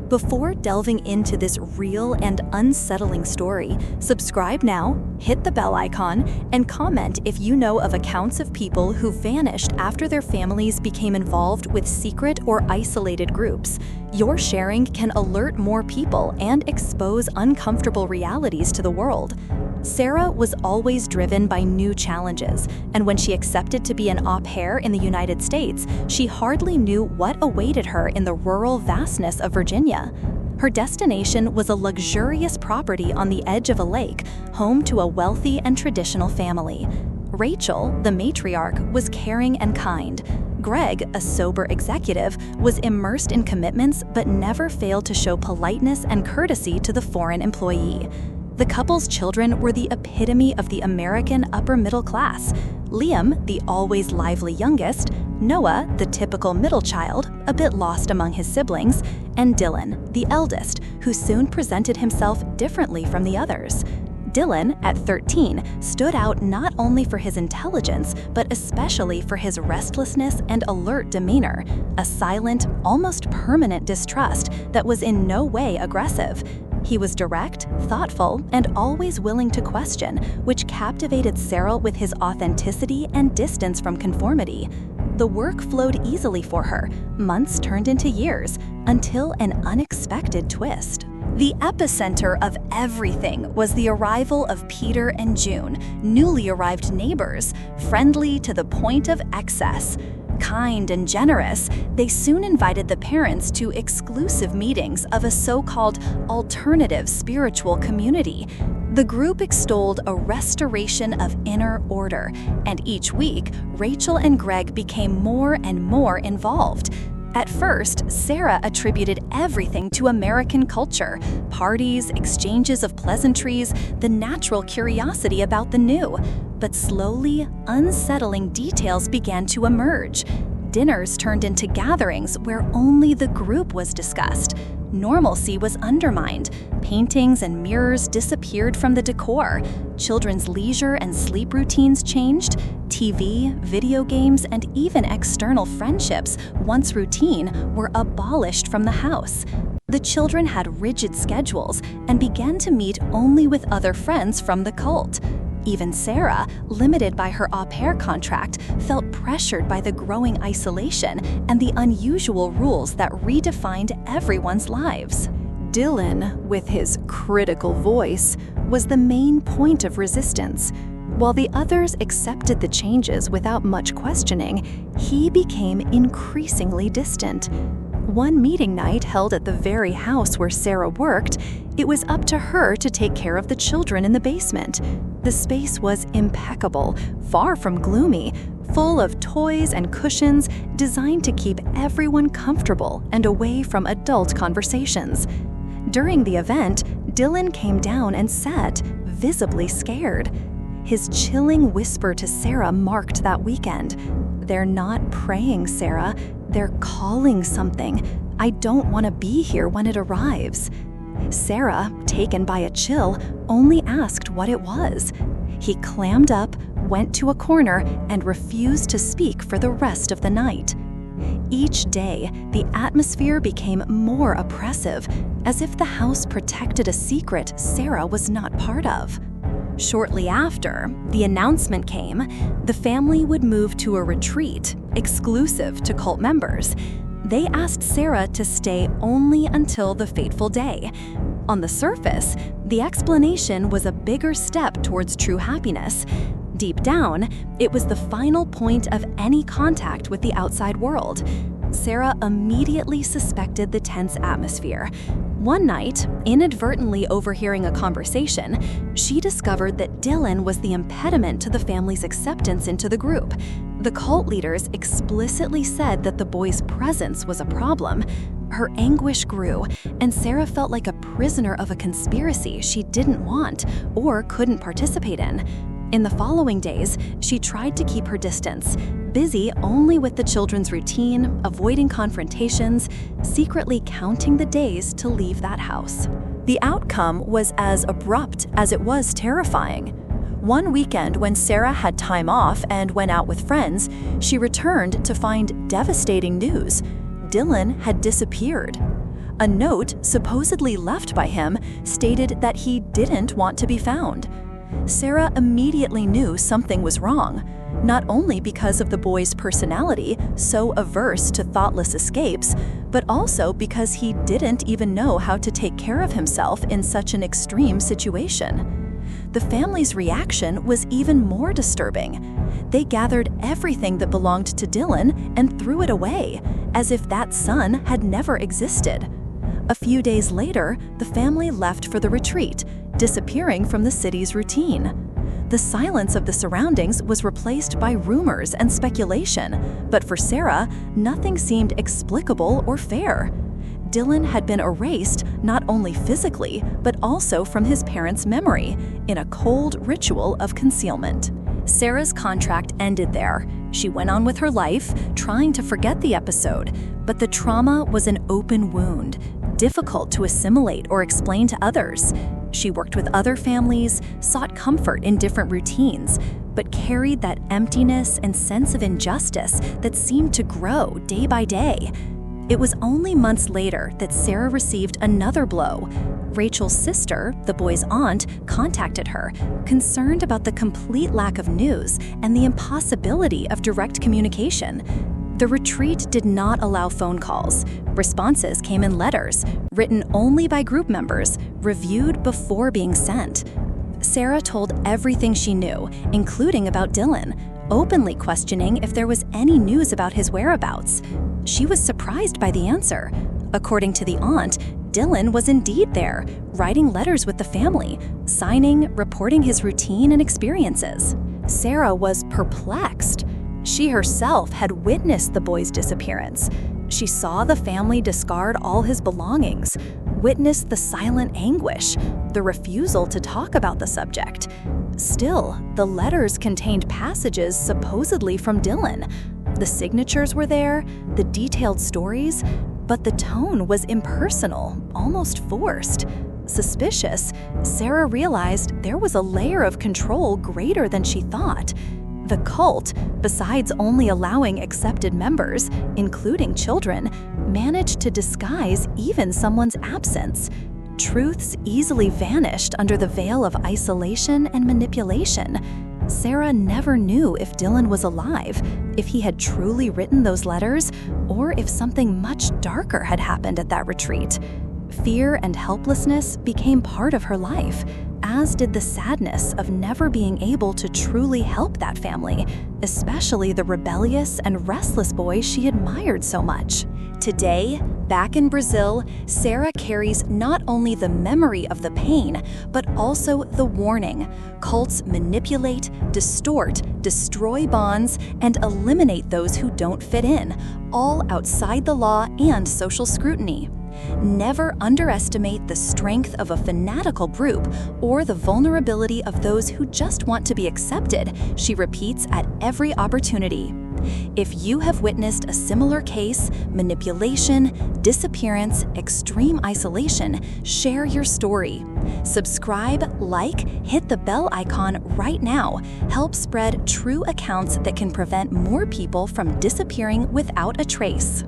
Before delving into this real and unsettling story, subscribe now, hit the bell icon, and comment if you know of accounts of people who vanished after their families became involved with secret or isolated groups. Your sharing can alert more people and expose uncomfortable realities to the world. Sarah was always driven by new challenges, and when she accepted to be an au pair in the United States, she hardly knew what awaited her in the rural vastness of Virginia. Her destination was a luxurious property on the edge of a lake, home to a wealthy and traditional family. Rachel, the matriarch, was caring and kind. Greg, a sober executive, was immersed in commitments but never failed to show politeness and courtesy to the foreign employee. The couple's children were the epitome of the American upper middle class. Liam, the always lively youngest, Noah, the typical middle child, a bit lost among his siblings, and Dylan, the eldest, who soon presented himself differently from the others. Dylan, at 13, stood out not only for his intelligence, but especially for his restlessness and alert demeanor, a silent, almost permanent distrust that was in no way aggressive. He was direct, thoughtful, and always willing to question, which captivated Sarah with his authenticity and distance from conformity. The work flowed easily for her. Months turned into years, until an unexpected twist. The epicenter of everything was the arrival of Peter and June, newly arrived neighbors, friendly to the point of excess. Kind and generous, they soon invited the parents to exclusive meetings of a so-called alternative spiritual community. The group extolled a restoration of inner order, and each week, Rachel and Greg became more and more involved. At first, Sarah attributed everything to American culture: parties, exchanges of pleasantries, the natural curiosity about the new. But slowly, unsettling details began to emerge. Dinners turned into gatherings where only the group was discussed. Normalcy was undermined. Paintings and mirrors disappeared from the decor. Children's leisure and sleep routines changed. TV, video games, and even external friendships, once routine, were abolished from the house. The children had rigid schedules and began to meet only with other friends from the cult. Even Sarah, limited by her au pair contract, felt pressured by the growing isolation and the unusual rules that redefined everyone's lives. Dylan, with his critical voice, was the main point of resistance. While the others accepted the changes without much questioning, he became increasingly distant. One meeting night held at the very house where Sarah worked, it was up to her to take care of the children in the basement. The space was impeccable, far from gloomy, full of toys and cushions designed to keep everyone comfortable and away from adult conversations. During the event, Dylan came down and sat, visibly scared. His chilling whisper to Sarah marked that weekend. "They're not praying, Sarah. They're calling something. I don't want to be here when it arrives." Sarah, taken by a chill, only asked what it was. He clammed up, went to a corner, and refused to speak for the rest of the night. Each day, the atmosphere became more oppressive, as if the house protected a secret Sarah was not part of. Shortly after, the announcement came: the family would move to a retreat, exclusive to cult members. They asked Sarah to stay only until the fateful day. On the surface, the explanation was a bigger step towards true happiness. Deep down, it was the final point of any contact with the outside world. Sarah immediately suspected the tense atmosphere. One night, inadvertently overhearing a conversation, she discovered that Dylan was the impediment to the family's acceptance into the group. The cult leaders explicitly said that the boy's presence was a problem. Her anguish grew, and Sarah felt like a prisoner of a conspiracy she didn't want or couldn't participate in. In the following days, she tried to keep her distance, busy only with the children's routine, avoiding confrontations, secretly counting the days to leave that house. The outcome was as abrupt as it was terrifying. One weekend, when Sarah had time off and went out with friends, she returned to find devastating news. Dylan had disappeared. A note, supposedly left by him, stated that he didn't want to be found. Sarah immediately knew something was wrong, not only because of the boy's personality, so averse to thoughtless escapes, but also because he didn't even know how to take care of himself in such an extreme situation. The family's reaction was even more disturbing. They gathered everything that belonged to Dylan and threw it away, as if that son had never existed. A few days later, the family left for the retreat, disappearing from the city's routine. The silence of the surroundings was replaced by rumors and speculation, but for Sarah, nothing seemed explicable or fair. Dylan had been erased not only physically, but also from his parents' memory, in a cold ritual of concealment. Sarah's contract ended there. She went on with her life, trying to forget the episode, but the trauma was an open wound, difficult to assimilate or explain to others. She worked with other families, sought comfort in different routines, but carried that emptiness and sense of injustice that seemed to grow day by day. It was only months later that Sarah received another blow. Rachel's sister, the boy's aunt, contacted her, concerned about the complete lack of news and the impossibility of direct communication. The retreat did not allow phone calls. Responses came in letters, written only by group members, reviewed before being sent. Sarah told everything she knew, including about Dylan, openly questioning if there was any news about his whereabouts. She was surprised by the answer. According to the aunt, Dylan was indeed there, writing letters with the family, signing, reporting his routine and experiences. Sarah was perplexed. She herself had witnessed the boy's disappearance. She saw the family discard all his belongings, witnessed the silent anguish, the refusal to talk about the subject. Still, the letters contained passages supposedly from Dylan. The signatures were there, the detailed stories, but the tone was impersonal, almost forced. Suspicious, Sarah realized there was a layer of control greater than she thought. The cult, besides only allowing accepted members, including children, managed to disguise even someone's absence. Truths easily vanished under the veil of isolation and manipulation. Sarah never knew if Dylan was alive, if he had truly written those letters, or if something much darker had happened at that retreat. Fear and helplessness became part of her life, as did the sadness of never being able to truly help that family, especially the rebellious and restless boy she admired so much. Today, back in Brazil, Sarah carries not only the memory of the pain, but also the warning. Cults manipulate, distort, destroy bonds, and eliminate those who don't fit in, all outside the law and social scrutiny. Never underestimate the strength of a fanatical group or the vulnerability of those who just want to be accepted, she repeats at every opportunity. If you have witnessed a similar case, manipulation, disappearance, extreme isolation, share your story. Subscribe, like, hit the bell icon right now. Help spread true accounts that can prevent more people from disappearing without a trace.